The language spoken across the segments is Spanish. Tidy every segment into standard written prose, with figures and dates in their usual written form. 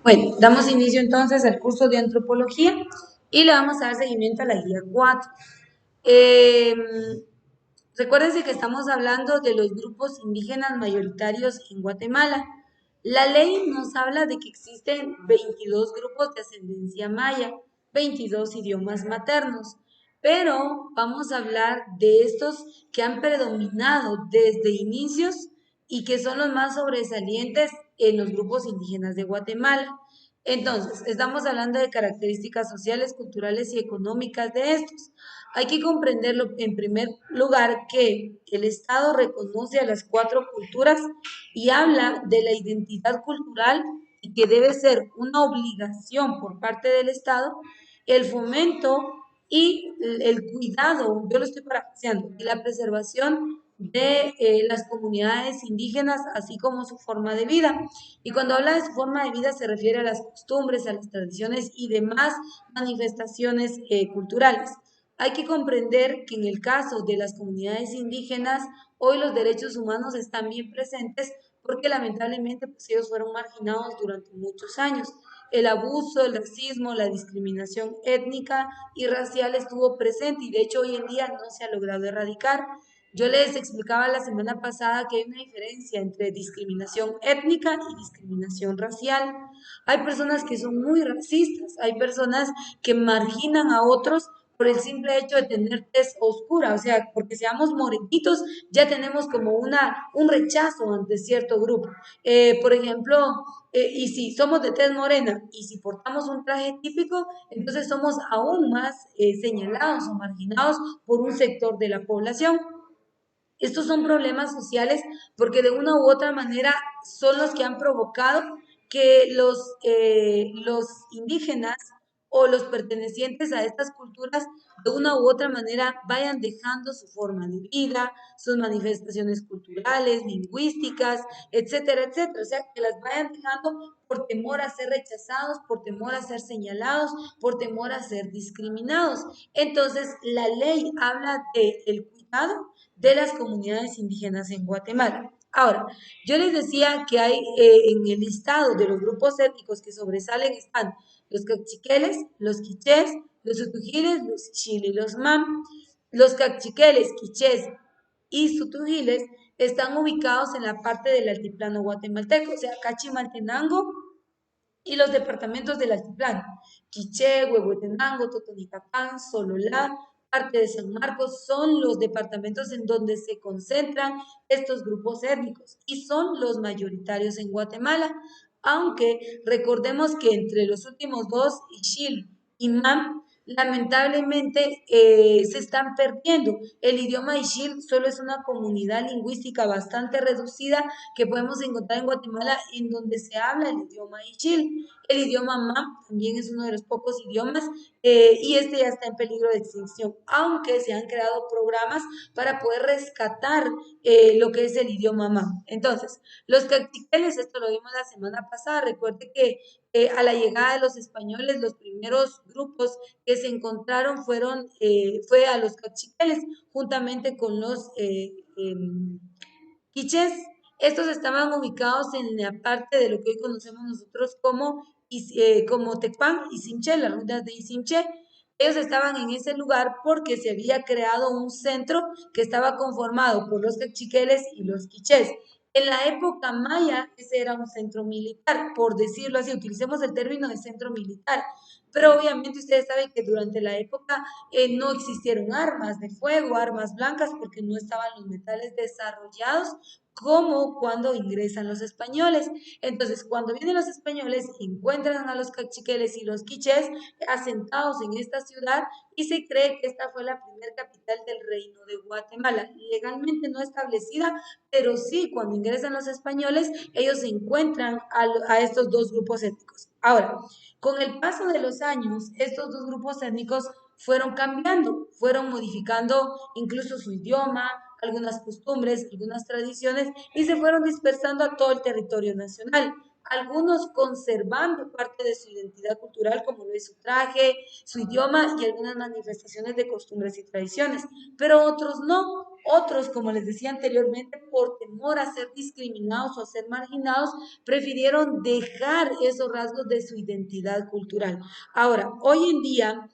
Bueno, damos inicio entonces al curso de antropología y le vamos a dar seguimiento a la guía 4. Eh, Recuérdense que estamos hablando de los grupos indígenas mayoritarios en Guatemala. La ley nos habla de que existen 22 grupos de ascendencia maya, 22 idiomas maternos, pero vamos a hablar de estos que han predominado desde inicios y que son los más sobresalientes en los grupos indígenas de Guatemala. Entonces, estamos hablando de características sociales, culturales y económicas de estos. Hay que comprenderlo en primer lugar que el Estado reconoce a las cuatro culturas y habla de la identidad cultural y que debe ser una obligación por parte del Estado el fomento y el cuidado, yo lo estoy parafraseando, y la preservación de las comunidades indígenas, así como su forma de vida. Y cuando habla de su forma de vida se refiere a las costumbres, a las tradiciones y demás manifestaciones culturales. Hay que comprender que en el caso de las comunidades indígenas, hoy los derechos humanos están bien presentes porque lamentablemente pues, ellos fueron marginados durante muchos años. El abuso, el racismo, la discriminación étnica y racial estuvo presente y de hecho hoy en día no se ha logrado erradicar. Yo les explicaba la semana pasada que hay una diferencia entre discriminación étnica y discriminación racial. Hay personas que son muy racistas, hay personas que marginan a otros por el simple hecho de tener tez oscura, o sea, porque seamos morenitos, ya tenemos como un rechazo ante cierto grupo. Por ejemplo, y si somos de tez morena y si portamos un traje típico, entonces somos aún más señalados o marginados por un sector de la población. Estos son problemas sociales porque de una u otra manera son los que han provocado que los indígenas o los pertenecientes a estas culturas de una u otra manera vayan dejando su forma de vida, sus manifestaciones culturales, lingüísticas, etcétera, etcétera. O sea, que las vayan dejando por temor a ser rechazados, por temor a ser señalados, por temor a ser discriminados. Entonces, la ley habla del cuidado de las comunidades indígenas en Guatemala. Ahora, yo les decía que hay en el listado de los grupos étnicos que sobresalen están los cachiqueles, los quichés, los utugiles, los chile y los mam. Los cachiqueles, quichés y sutugiles están ubicados en la parte del altiplano guatemalteco, o sea, Cachimaltenango y los departamentos del altiplano, Quiché, Huehuetenango, Totonicapán, Sololá, parte de San Marcos, son los departamentos en donde se concentran estos grupos étnicos y son los mayoritarios en Guatemala, aunque recordemos que entre los últimos dos, Ixil y Mam, lamentablemente se están perdiendo. El idioma Ixil solo es una comunidad lingüística bastante reducida que podemos encontrar en Guatemala en donde se habla el idioma Ixil. El idioma Mam también es uno de los pocos idiomas y este ya está en peligro de extinción, aunque se han creado programas para poder rescatar lo que es el idioma Mam. Entonces, los caciqueles, esto lo vimos la semana pasada, recuerde que a la llegada de los españoles, los primeros grupos que se encontraron fue a los caciqueles, juntamente con los quichés. Estos estaban ubicados en la parte de lo que hoy conocemos nosotros como Tecpan y Simché, las rutas de Isimché. Ellos estaban en ese lugar porque se había creado un centro que estaba conformado por los cachiqueles y los quichés. En la época maya, ese era un centro militar, por decirlo así, utilicemos el término de centro militar, pero obviamente ustedes saben que durante la época no existieron armas de fuego, armas blancas, porque no estaban los metales desarrollados como cuando ingresan los españoles. Entonces, cuando vienen los españoles, encuentran a los cachiqueles y los quichés asentados en esta ciudad y se cree que esta fue la primera capital del reino de Guatemala, legalmente no establecida, pero sí, cuando ingresan los españoles, ellos encuentran a estos dos grupos étnicos. Ahora, con el paso de los años, estos dos grupos étnicos fueron cambiando, fueron modificando incluso su idioma, algunas costumbres, algunas tradiciones y se fueron dispersando a todo el territorio nacional. algunos conservando parte de su identidad cultural, como lo es su traje, su idioma y algunas manifestaciones de costumbres y tradiciones, pero otros no. Otros, como les decía anteriormente, por temor a ser discriminados o a ser marginados, prefirieron dejar esos rasgos de su identidad cultural. Ahora, hoy en día,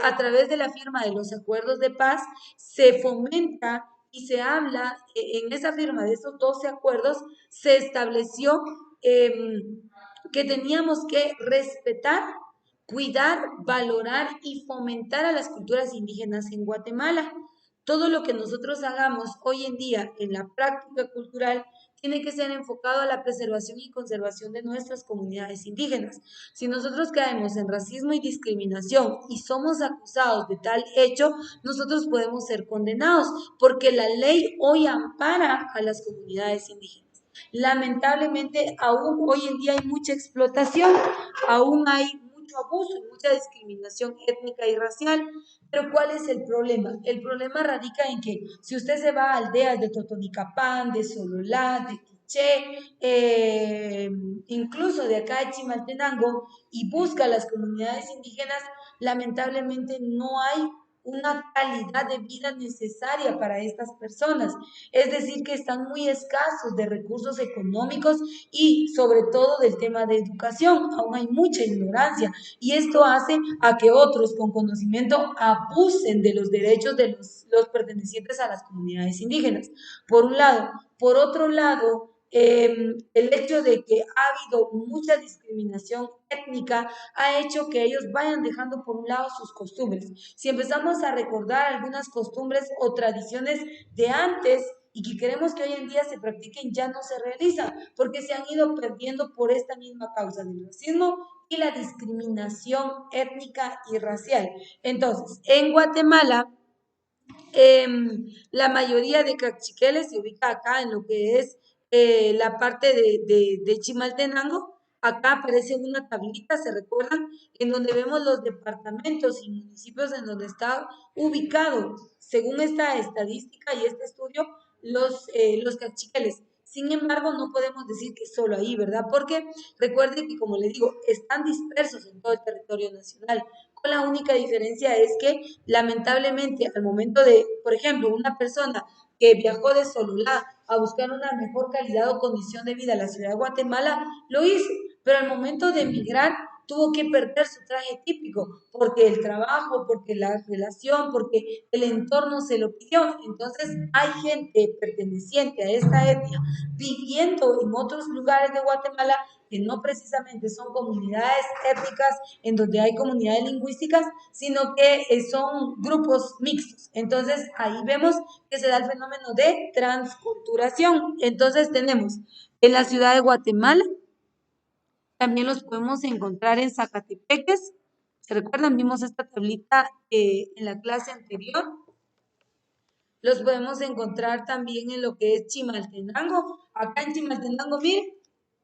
a través de la firma de los acuerdos de paz, se fomenta y se habla, en esa firma de esos 12 acuerdos, se estableció que teníamos que respetar, cuidar, valorar y fomentar a las culturas indígenas en Guatemala. Todo lo que nosotros hagamos hoy en día en la práctica cultural tiene que ser enfocado a la preservación y conservación de nuestras comunidades indígenas. Si nosotros caemos en racismo y discriminación y somos acusados de tal hecho, nosotros podemos ser condenados porque la ley hoy ampara a las comunidades indígenas. Lamentablemente, aún hoy en día hay mucha explotación, aún hay mucho abuso y mucha discriminación étnica y racial. Pero ¿cuál es el problema? El problema radica en que si usted se va a aldeas de Totonicapán, de Sololá, de Quiché, incluso de acá de Chimaltenango, y busca las comunidades indígenas, lamentablemente no hay una calidad de vida necesaria para estas personas. Es decir, que están muy escasos de recursos económicos y sobre todo del tema de educación. Aún hay mucha ignorancia y esto hace a que otros con conocimiento abusen de los derechos de los pertenecientes a las comunidades indígenas. Por un lado. Por otro lado, el hecho de que ha habido mucha discriminación étnica ha hecho que ellos vayan dejando por un lado sus costumbres. Si empezamos a recordar algunas costumbres o tradiciones de antes y que queremos que hoy en día se practiquen, ya no se realizan porque se han ido perdiendo por esta misma causa del racismo y la discriminación étnica y racial. Entonces, en Guatemala, la mayoría de cachiqueles se ubica acá en lo que es la parte de Chimaltenango. Acá aparece una tablita, ¿se recuerdan? En donde vemos los departamentos y municipios en donde está ubicado, según esta estadística y este estudio, los cachiqueles. Sin embargo, no podemos decir que solo ahí, ¿verdad? Porque recuerden que, como les digo, están dispersos en todo el territorio nacional. Con la única diferencia es que, lamentablemente, al momento de, por ejemplo, una persona que viajó de Sololá a buscar una mejor calidad o condición de vida a la ciudad de Guatemala, lo hizo, pero al momento de emigrar tuvo que perder su traje típico, porque el trabajo, porque la relación, porque el entorno se lo pidió. Entonces hay gente perteneciente a esta etnia viviendo en otros lugares de Guatemala que no precisamente son comunidades étnicas en donde hay comunidades lingüísticas, sino que son grupos mixtos. Entonces ahí vemos que se da el fenómeno de transculturación. Entonces tenemos en la ciudad de Guatemala, también los podemos encontrar en Zacatepeques. ¿Se recuerdan? Vimos esta tablita en la clase anterior. Los podemos encontrar también en lo que es Chimaltenango. Acá en Chimaltenango, miren,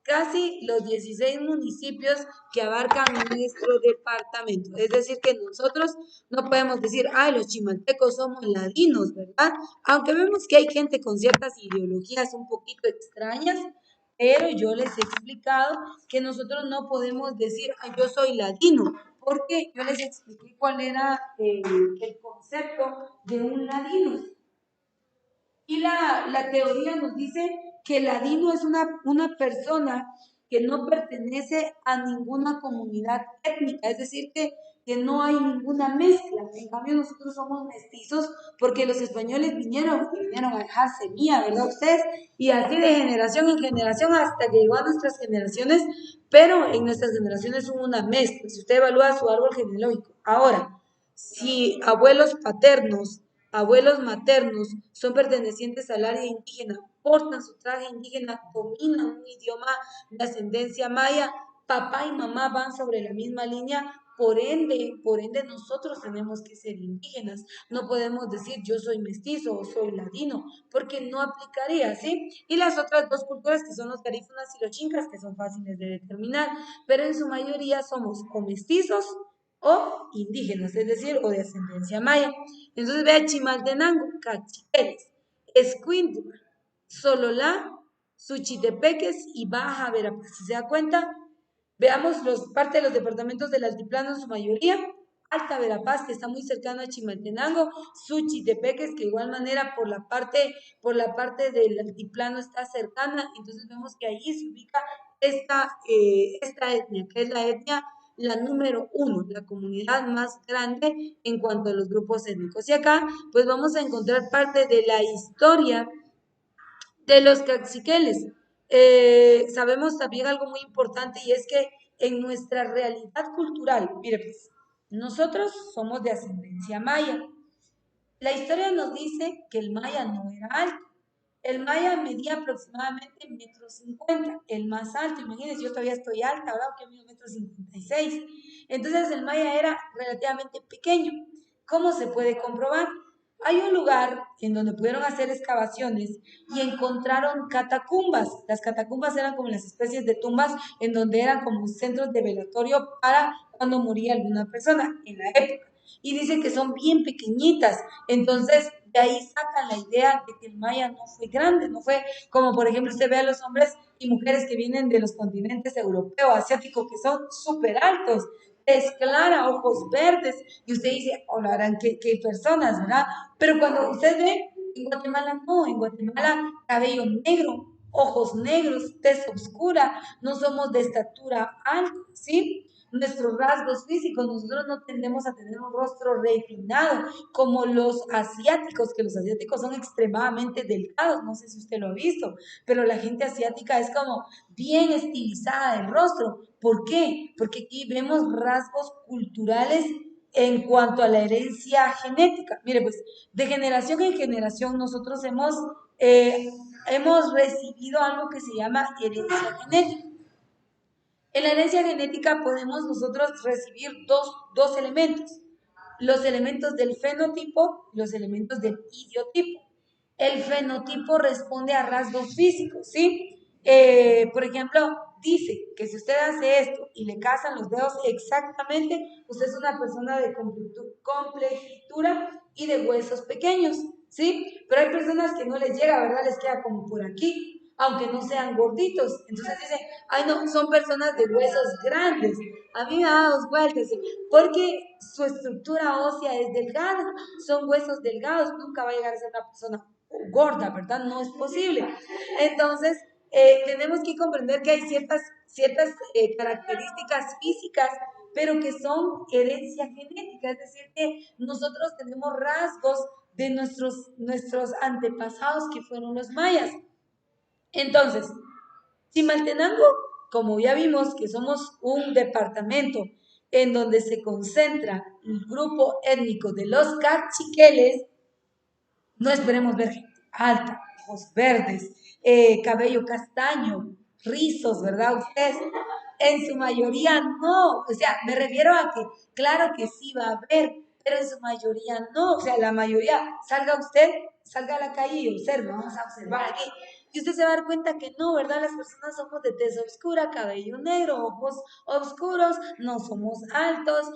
casi los 16 municipios que abarcan nuestro departamento. Es decir, que nosotros no podemos decir, ay, los chimaltecos somos ladinos, ¿verdad? Aunque vemos que hay gente con ciertas ideologías un poquito extrañas, pero yo les he explicado que nosotros no podemos decir, ay, yo soy ladino, porque yo les expliqué cuál era el concepto de un ladino. Y la teoría nos dice que el ladino es una persona que no pertenece a ninguna comunidad étnica, es decir, que no hay ninguna mezcla. En cambio, nosotros somos mestizos porque los españoles vinieron a dejar semilla, ¿verdad ustedes? Y así de generación en generación hasta que llegó a nuestras generaciones, pero en nuestras generaciones hubo una mezcla. Si usted evalúa su árbol genealógico. Ahora, si abuelos paternos, abuelos maternos son pertenecientes al área indígena, portan su traje indígena, dominan un idioma de ascendencia maya, papá y mamá van sobre la misma línea, por ende nosotros tenemos que ser indígenas. No podemos decir yo soy mestizo o soy ladino, porque no aplicaría, ¿sí? Y las otras dos culturas que son los garífunas y los chincas, que son fáciles de determinar, pero en su mayoría somos o mestizos o indígenas, es decir, o de ascendencia maya. Entonces vea Chimaltenango, Cachiqueles, Escuintla, Sololá, Suchitepeques y Baja Verapaz. Si se da cuenta, veamos parte de los departamentos del altiplano en su mayoría. Alta Verapaz, que está muy cercano a Chimaltenango, Suchitepeques, que de igual manera por la parte del altiplano está cercana, entonces vemos que allí se ubica esta etnia, que es la etnia la número 1, la comunidad más grande en cuanto a los grupos étnicos. Y acá, pues vamos a encontrar parte de la historia de los caciqueles. Sabemos también algo muy importante y es que en nuestra realidad cultural, mire pues, nosotros somos de ascendencia maya. La historia nos dice que el maya no era alto. El maya medía aproximadamente 1,50 m, el más alto. Imagínense, yo todavía estoy alta, ahora que mido 1,56 m. Entonces el maya era relativamente pequeño. ¿Cómo se puede comprobar? Hay un lugar en donde pudieron hacer excavaciones y encontraron catacumbas. Las catacumbas eran como las especies de tumbas en donde eran como centros de velatorio para cuando moría alguna persona en la época. Y dicen que son bien pequeñitas. Entonces, de ahí sacan la idea de que el maya no fue grande, no fue como, por ejemplo, usted ve a los hombres y mujeres que vienen de los continentes europeo, asiático, que son súper altos, es clara, ojos verdes, y usted dice, oh, la verdad, qué personas, ¿verdad? Pero cuando usted ve, en Guatemala no, en Guatemala cabello negro, ojos negros, tez oscura, no somos de estatura alta, ¿sí? Nuestros rasgos físicos, nosotros no tendemos a tener un rostro refinado como los asiáticos, que los asiáticos son extremadamente delgados, no sé si usted lo ha visto, pero la gente asiática es como bien estilizada del rostro. ¿Por qué? Porque aquí vemos rasgos culturales en cuanto a la herencia genética. Mire, pues de generación en generación nosotros hemos recibido algo que se llama herencia genética. En la herencia genética podemos nosotros recibir dos elementos, los elementos del fenotipo y los elementos del idiotipo. El fenotipo responde a rasgos físicos, ¿sí? Por ejemplo, dice que si usted hace esto y le cazan los dedos exactamente, usted es una persona de complexitura y de huesos pequeños, ¿sí? Pero hay personas que no les llega, ¿verdad? Les queda como por aquí, aunque no sean gorditos. Entonces dicen, ay no, son personas de huesos grandes. A mí me da dos vueltas, porque su estructura ósea es delgada, son huesos delgados, nunca va a llegar a ser una persona gorda, ¿verdad? No es posible. Entonces, tenemos que comprender que hay ciertas características físicas, pero que son herencia genética, es decir, que nosotros tenemos rasgos de nuestros antepasados que fueron los mayas. Entonces, Chimaltenango, como ya vimos que somos un departamento en donde se concentra el grupo étnico de los cachiqueles, no esperemos ver gente alta, ojos verdes, cabello castaño, rizos, ¿verdad? Ustedes, en su mayoría no. O sea, me refiero a que, claro que sí va a haber, pero en su mayoría no. O sea, la mayoría, salga a la calle y observe, vamos a observar aquí. Y usted se va a dar cuenta que no, ¿verdad? Las personas somos de tez oscura, cabello negro, ojos oscuros, no somos altos,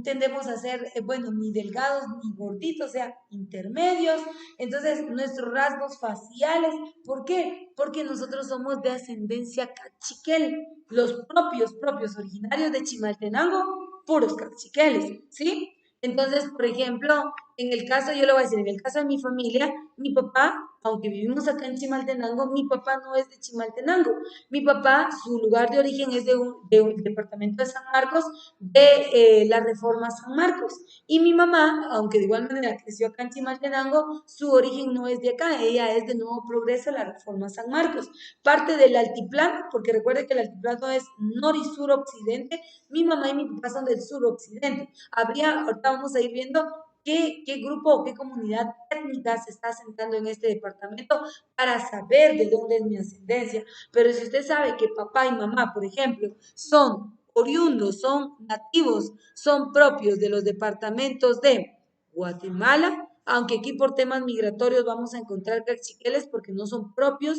tendemos a ser, bueno, ni delgados ni gorditos, o sea, intermedios. Entonces, nuestros rasgos faciales, ¿por qué? Porque nosotros somos de ascendencia cachiquel, los propios originarios de Chimaltenango, puros cachiqueles, ¿sí? Entonces, por ejemplo, en el caso, yo lo voy a decir, en el caso de mi familia, mi papá, aunque vivimos acá en Chimaltenango, mi papá no es de Chimaltenango. Mi papá, su lugar de origen es de un departamento de San Marcos, de la Reforma San Marcos. Y mi mamá, aunque de igual manera creció acá en Chimaltenango, su origen no es de acá, ella es de Nuevo Progreso, la Reforma San Marcos. Parte del altiplano, porque recuerde que el altiplano es nor y sur occidente, mi mamá y mi papá son del sur occidente. Ahorita vamos a ir viendo qué grupo o qué comunidad étnica se está asentando en este departamento para saber de dónde es mi ascendencia. Pero si usted sabe que papá y mamá, por ejemplo, son oriundos, son nativos, son propios de los departamentos de Guatemala, aunque aquí por temas migratorios vamos a encontrar cachiqueles porque no son propios,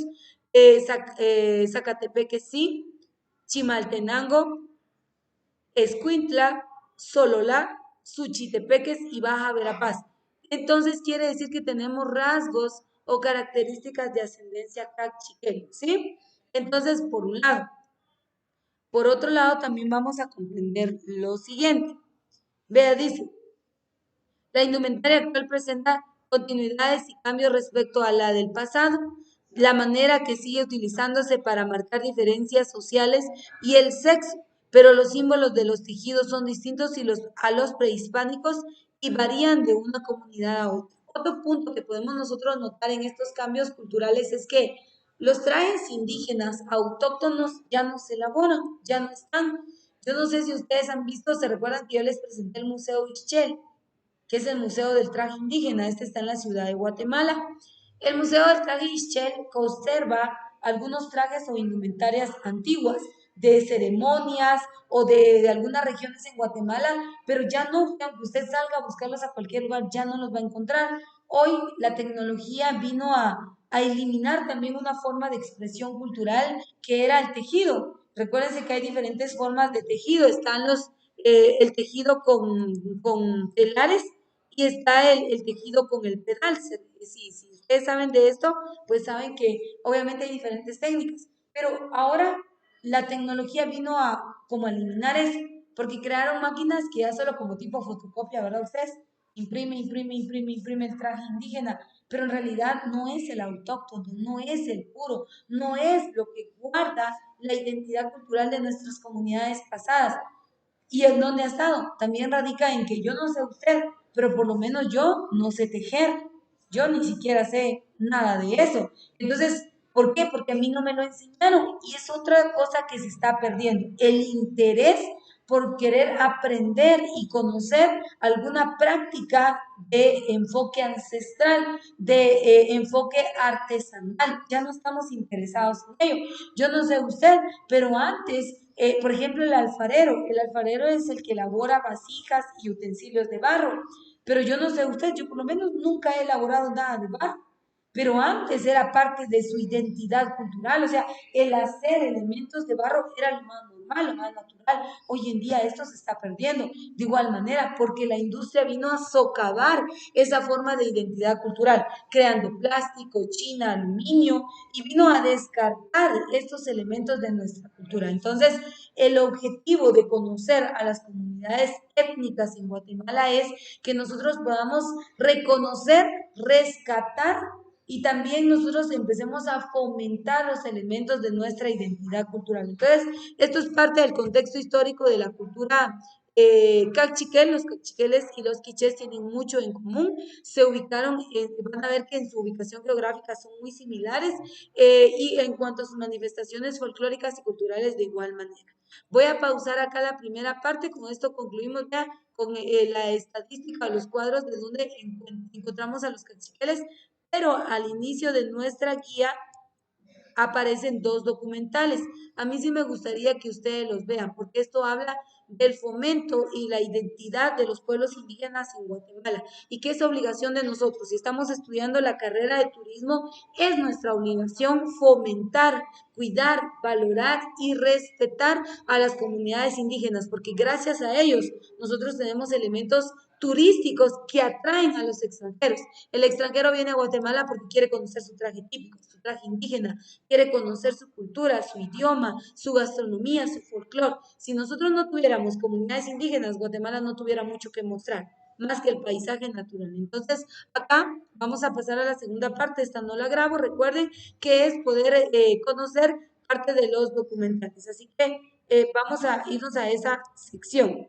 Zacatepeque sí, Chimaltenango, Escuintla, Sololá, Suchitepeques y Baja Verapaz. Entonces quiere decir que tenemos rasgos o características de ascendencia cachiquel, ¿sí? Entonces, por un lado. Por otro lado, también vamos a comprender lo siguiente. Vea, dice, la indumentaria actual presenta continuidades y cambios respecto a la del pasado, la manera que sigue utilizándose para marcar diferencias sociales y el sexo, pero los símbolos de los tejidos son distintos a los prehispánicos y varían de una comunidad a otra. Otro punto que podemos nosotros notar en estos cambios culturales es que los trajes indígenas autóctonos ya no se elaboran, ya no están. Yo no sé si ustedes han visto, se recuerdan que yo les presenté el Museo Ixchel, que es el Museo del Traje Indígena. Este está en la ciudad de Guatemala. El Museo del Traje Ixchel conserva algunos trajes o indumentarias antiguas de ceremonias o de algunas regiones en Guatemala, pero ya no, aunque usted salga a buscarlos a cualquier lugar, ya no los va a encontrar. Hoy la tecnología vino a eliminar también una forma de expresión cultural que era el tejido. Recuérdense que hay diferentes formas de tejido. Están el tejido con telares y está el tejido con el pedal. Si ustedes saben de esto, pues saben que obviamente hay diferentes técnicas, pero ahora la tecnología vino a como a eliminar eso, porque crearon máquinas que ya solo como tipo fotocopia, ¿verdad? Ustedes imprime el traje indígena, pero en realidad no es el autóctono, no es el puro, no es lo que guarda la identidad cultural de nuestras comunidades pasadas. ¿Y en dónde ha estado? También radica en que yo no sé usted, pero por lo menos yo no sé tejer. Yo ni siquiera sé nada de eso. Entonces, ¿por qué? Porque a mí no me lo enseñaron. Y es otra cosa que se está perdiendo. El interés por querer aprender y conocer alguna práctica de enfoque ancestral, de enfoque artesanal. Ya no estamos interesados en ello. Yo no sé usted, pero antes, por ejemplo, el alfarero es el que elabora vasijas y utensilios de barro, pero yo no sé usted, yo por lo menos nunca he elaborado nada de barro, pero antes era parte de su identidad cultural, o sea, el hacer elementos de barro era lo más normal, lo más natural. Hoy en día esto se está perdiendo de igual manera porque la industria vino a socavar esa forma de identidad cultural, creando plástico, china, aluminio, y vino a descartar estos elementos de nuestra cultura. Entonces, el objetivo de conocer a las comunidades étnicas en Guatemala es que nosotros podamos reconocer, rescatar y también nosotros empecemos a fomentar los elementos de nuestra identidad cultural. Entonces, esto es parte del contexto histórico de la cultura cachiquel. Los cachiqueles y los quichés tienen mucho en común, se ubicaron, van a ver que en su ubicación geográfica son muy similares, y en cuanto a sus manifestaciones folclóricas y culturales de igual manera. Voy a pausar acá la primera parte, con esto concluimos ya con la estadística, los cuadros de donde encontramos a los cachiqueles, pero al inicio de nuestra guía aparecen dos documentales. A mí sí me gustaría que ustedes los vean, porque esto habla del fomento y la identidad de los pueblos indígenas en Guatemala y que es obligación de nosotros. Si estamos estudiando la carrera de turismo, es nuestra obligación fomentar, cuidar, valorar y respetar a las comunidades indígenas, porque gracias a ellos nosotros tenemos elementos turísticos que atraen a los extranjeros. El extranjero viene a Guatemala porque quiere conocer su traje típico, su traje indígena, quiere conocer su cultura, su idioma, su gastronomía, su folclore. Si nosotros no tuviéramos comunidades indígenas, Guatemala no tuviera mucho que mostrar, más que el paisaje natural. Entonces, acá vamos a pasar a la segunda parte, esta no la grabo, recuerden que es poder conocer parte de los documentales. Así que vamos a irnos a esa sección.